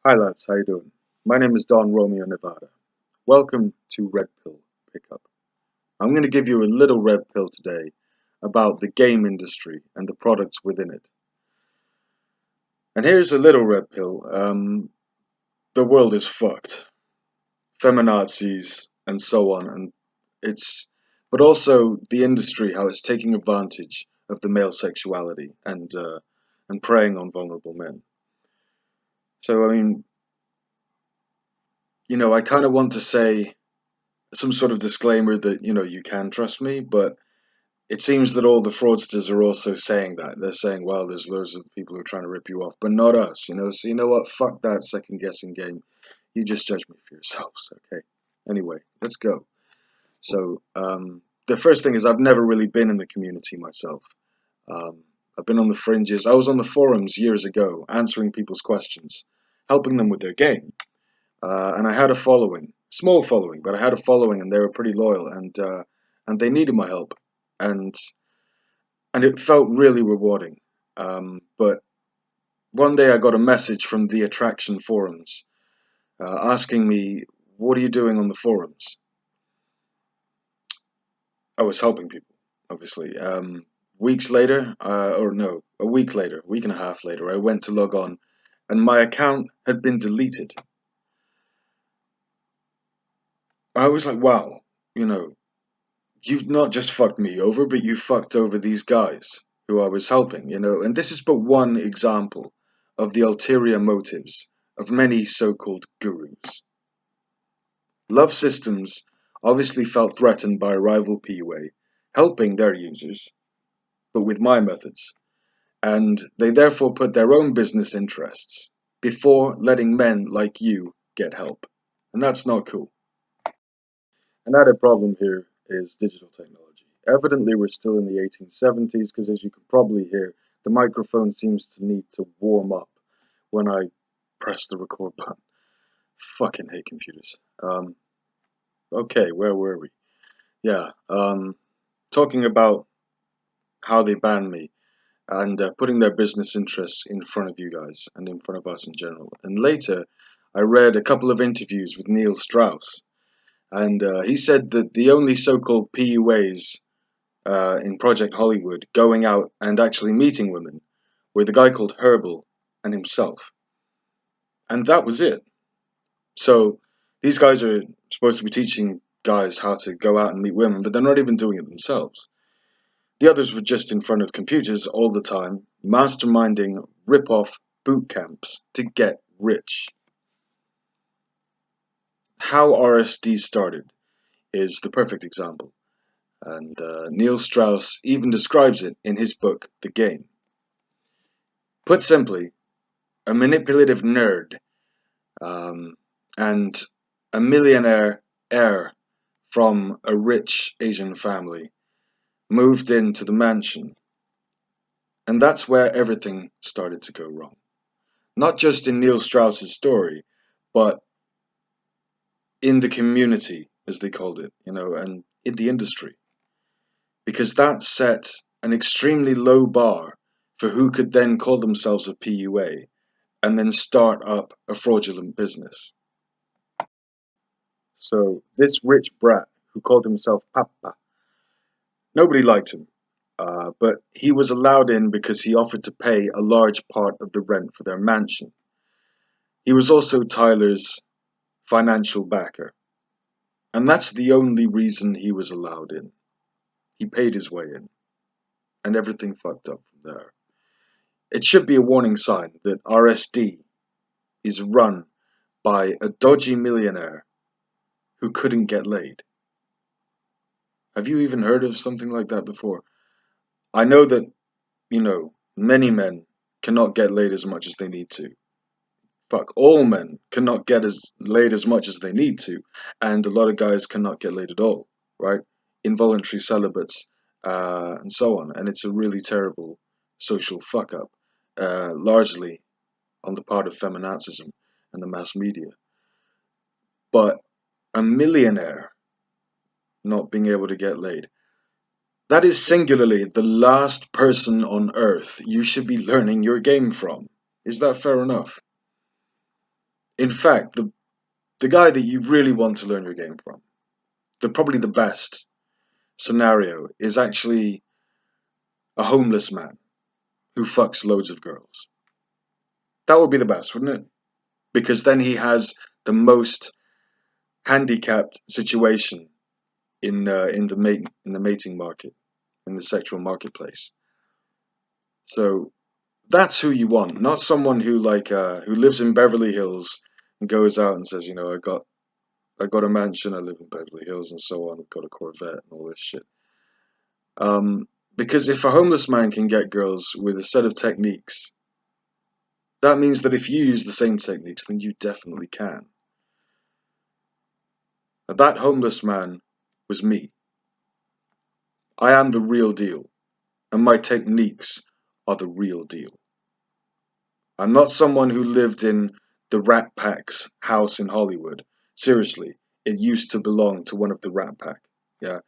Hi lads, how you doing? My name is Don Romeo Nevada. Welcome to Red Pill Pickup. I'm going to give you a little red pill today about the game industry and the products within it. And here's a little red pill. The world is fucked. Feminazis and so on, and but also the industry, how it's taking advantage of the male sexuality and preying on vulnerable men. So I kind of want to say some sort of disclaimer that you can trust me, but it seems that all the fraudsters are also saying that. They're saying, well, there's loads of people who are trying to rip you off, but not us. So you know what? Fuck that second guessing game. You just judge me for yourselves, okay? Anyway, let's go. So the first thing is I've never really been in the community myself. Um, I've been on the fringes. I was on the forums years ago, answering people's questions, helping them with their game. And I had a following, small following, but I had a following, and they were pretty loyal, and they needed my help, and and it felt really rewarding. But one day I got a message from the attraction forums asking me, "What are you doing on the forums?" I was helping people, obviously. Weeks later, or no, a week later, a week and a half later, I went to log on, and my account had been deleted. I was like, "Wow, you know, you've not just fucked me over, but you fucked over these guys who I was helping. And this is but one example of the ulterior motives of many so-called gurus. Love systems obviously felt threatened by a rival PUA, helping their users, but with my methods, and they therefore put their own business interests before letting men like you get help. And that's not cool. Another problem here is digital technology. Evidently, we're still in the 1870s because, as you can probably hear, the microphone seems to need to warm up when I press the record button. Fucking hate computers. Okay, where were we? Yeah, talking about how they banned me and putting their business interests in front of you guys and in front of us in general. And later, I read a couple of interviews with Neil Strauss, and he said that the only so-called PUAs in Project Hollywood going out and actually meeting women were the guy called Herbal and himself. And that was it. So these guys are supposed to be teaching guys how to go out and meet women, but they're not even doing it themselves. The others were just in front of computers all the time, masterminding rip-off boot camps to get rich. How RSD started is the perfect example, and Neil Strauss even describes it in his book, The Game. Put simply, a manipulative nerd um, and a millionaire heir from a rich Asian family moved into the mansion, and that's where everything started to go wrong. Not just in Neil Strauss's story, but in the community, as they called it, and in the industry, because that set an extremely low bar for who could then call themselves a PUA and then start up a fraudulent business. So this rich brat who called himself Papa, nobody liked him, but he was allowed in because he offered to pay a large part of the rent for their mansion. He was also Tyler's financial backer, and that's the only reason he was allowed in. He paid his way in, and everything fucked up from there. It should be a warning sign that RSD is run by a dodgy millionaire who couldn't get laid. Have you even heard of something like that before? I know that, many men cannot get laid as much as they need to. Fuck, all men cannot get as laid as much as they need to, and a lot of guys cannot get laid at all, right? Involuntary celibates, and so on. And it's a really terrible social fuck up, largely on the part of feminazism and the mass media. But a millionaire not being able to get laid, that is singularly the last person on earth you should be learning your game from. Is that fair enough? In fact, the guy that you really want to learn your game from, probably the best scenario is actually a homeless man who fucks loads of girls. That would be the best, wouldn't it? Because then he has the most handicapped situation in the mating market, in the sexual marketplace. So that's who you want, not someone who lives in Beverly Hills and goes out and says, I got a mansion, I live in Beverly Hills and so on, I've got a Corvette and all this shit. Because if a homeless man can get girls with a set of techniques, that means that if you use the same techniques, then you definitely can. That homeless man was me. I am the real deal, and my techniques are the real deal. I'm not someone who lived in the Rat Pack's house in Hollywood. Seriously, it used to belong to one of the Rat Pack. Yeah.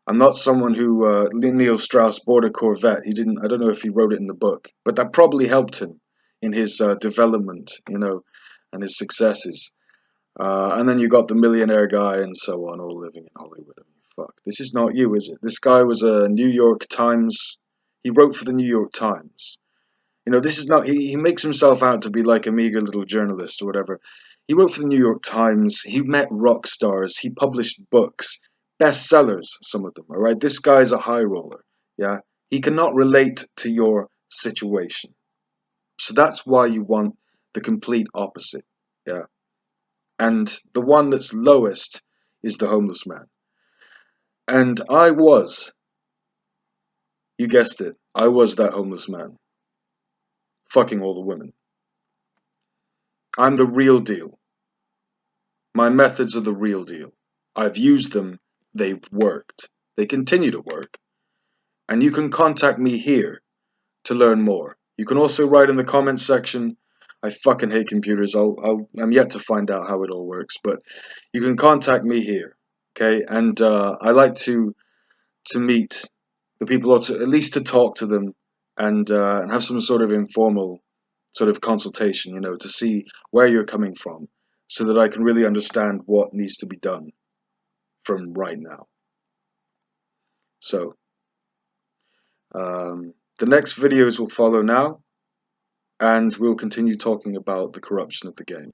I'm not someone who Neil Strauss bought a Corvette. He didn't. I don't know if he wrote it in the book, but that probably helped him in his development, and his successes. And then you got the millionaire guy and so on, all living in Hollywood. I mean, fuck, this is not you, is it? This guy was a New York Times. He wrote for the New York Times. This is not. He makes himself out to be like a meager little journalist or whatever. He wrote for the New York Times. He met rock stars. He published books, bestsellers, some of them. All right, this guy's a high roller. Yeah, he cannot relate to your situation. So that's why you want the complete opposite. Yeah, and the one that's lowest is the homeless man. And you guessed it, I was that homeless man, fucking all the women. I'm the real deal. My methods are the real deal. I've used them, they've worked. They continue to work. And you can contact me here to learn more. You can also write in the comments section. I fucking hate computers. I'm yet to find out how it all works, but you can contact me here, okay? And I like to meet the people, or at least to talk to them, and have some sort of informal sort of consultation, to see where you're coming from, so that I can really understand what needs to be done from right now. So, the next videos will follow now, and we'll continue talking about the corruption of the game.